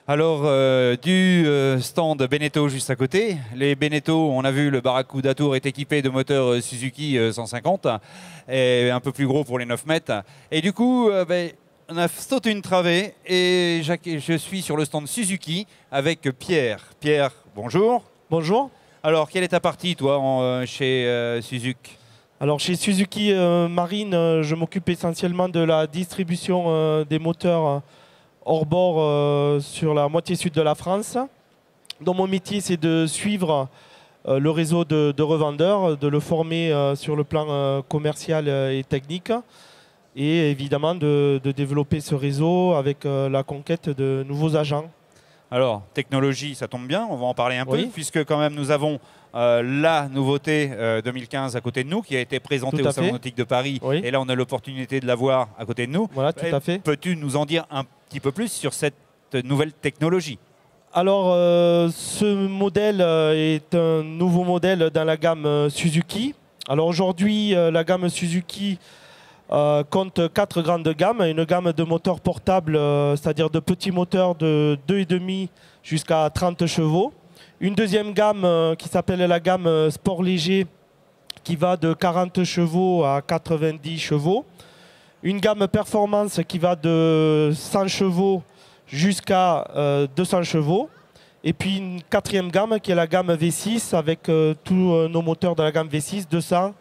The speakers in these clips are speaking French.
Alors, stand Beneteau juste à côté. Les Beneteau, on a vu, le Barracuda Tour est équipé de moteurs Suzuki 150, et un peu plus gros pour les 9 mètres. Et du coup, on a sauté une travée et je suis sur le stand Suzuki avec Pierre. Pierre, bonjour. Bonjour. Alors, quelle est ta partie, toi, chez Suzuki? Alors, chez Suzuki Marine, je m'occupe essentiellement de la distribution des moteurs hors bord sur la moitié sud de la France. Donc, mon métier, c'est de suivre le réseau de revendeurs, de le former sur le plan commercial et technique, et évidemment de développer ce réseau avec la conquête de nouveaux agents. Alors, technologie, ça tombe bien, on va en parler un peu, Oui. puisque quand même nous avons la nouveauté 2015 à côté de nous, qui a été présentée Tout à au Salon fait. Nautique de Paris, Oui. et là on a l'opportunité de la voir à côté de nous. Voilà, tout à fait. Peux-tu nous en dire un petit peu plus sur cette nouvelle technologie? Alors, ce modèle est un nouveau modèle dans la gamme Suzuki. Alors aujourd'hui, la gamme Suzuki compte 4 grandes gammes. Une gamme de moteurs portables, c'est-à-dire de petits moteurs de 2,5 jusqu'à 30 chevaux. Une deuxième gamme qui s'appelle la gamme Sport Léger, qui va de 40 chevaux à 90 chevaux. Une gamme Performance qui va de 100 chevaux jusqu'à 200 chevaux. Et puis une quatrième gamme qui est la gamme V6 avec tous nos moteurs de la gamme V6, 200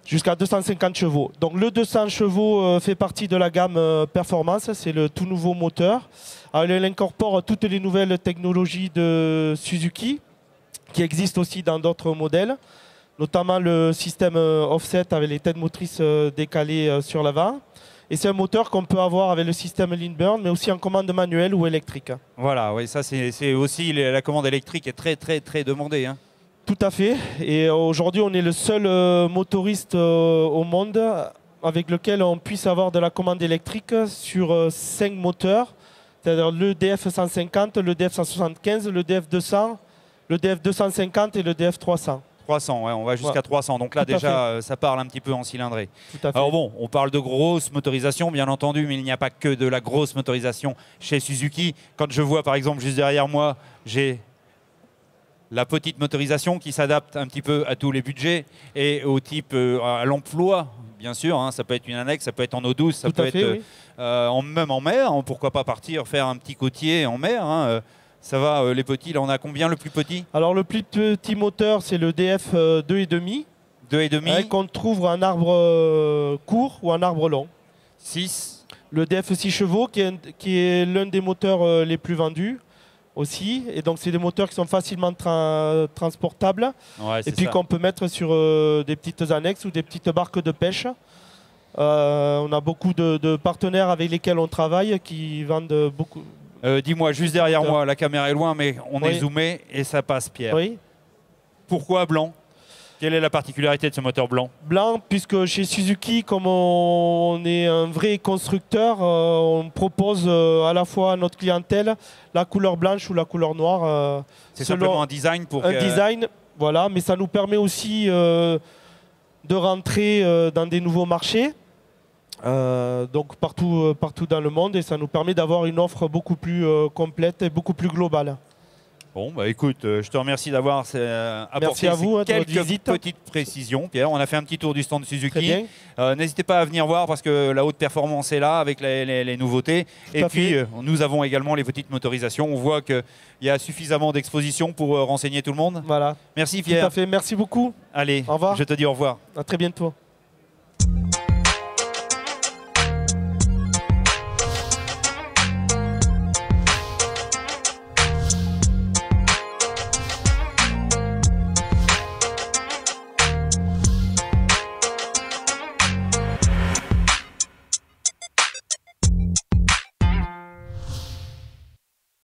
jusqu'à 250 chevaux. Donc le 200 chevaux fait partie de la gamme Performance, c'est le tout nouveau moteur. Alors, il incorpore toutes les nouvelles technologies de Suzuki qui existent aussi dans d'autres modèles, notamment le système offset avec les têtes motrices décalées sur l'avant. Et c'est un moteur qu'on peut avoir avec le système lean burn, mais aussi en commande manuelle ou électrique. Voilà, oui, ça c'est aussi la commande électrique est très demandée, hein. Tout à fait. Et aujourd'hui, on est le seul motoriste au monde avec lequel on puisse avoir de la commande électrique sur 5 moteurs, c'est-à-dire le DF150, le DF175, le DF200, le DF250 et le DF300. 300, ouais, on va jusqu'à 300. Donc là, Tout à déjà, ça parle un petit peu en cylindrée. Tout à fait. Alors bon, on parle de grosse motorisation, bien entendu, mais il n'y a pas que de la grosse motorisation chez Suzuki. Quand je vois, par exemple, juste derrière moi, j'ai la petite motorisation qui s'adapte un petit peu à tous les budgets et au type, à l'emploi, bien sûr. Hein, ça peut être une annexe, ça peut être en eau douce, ça Tout peut à fait, être oui. même en mer. Hein, pourquoi pas partir faire un petit côtier en mer, hein, ça va, les petits, là on a combien le plus petit? Alors le plus petit moteur, c'est le DF 2,5. 2,5. Qu'on trouve un arbre court ou un arbre long. 6. Le DF 6 chevaux, qui est l'un des moteurs les plus vendus aussi. Et donc c'est des moteurs qui sont facilement transportables. Ouais, Et puis qu'on peut mettre sur des petites annexes ou des petites barques de pêche. On a beaucoup de partenaires avec lesquels on travaille qui vendent beaucoup. Dis-moi, juste derrière moi, la caméra est loin, mais on est zoomé et ça passe, Pierre. Oui. Pourquoi blanc? Quelle est la particularité de ce moteur blanc? Blanc, puisque chez Suzuki, comme on est un vrai constructeur, on propose à la fois à notre clientèle la couleur blanche ou la couleur noire. C'est simplement un design pour design, voilà, mais ça nous permet aussi de rentrer dans des nouveaux marchés. Donc partout dans le monde, et ça nous permet d'avoir une offre beaucoup plus complète et beaucoup plus globale. Bon, bah écoute, je te remercie d'avoir apporté à vous, quelques visite. petites précisions. Pierre, on a fait un petit tour du stand Très Suzuki. bien. N'hésitez pas à venir voir parce que la haute performance est là avec les nouveautés. Et puis, nous avons également les petites motorisations. On voit qu'il y a suffisamment d'expositions pour renseigner tout le monde. Voilà. Merci Pierre. Tout à fait. Merci beaucoup. Allez, au revoir. Je te dis au revoir. À très bientôt.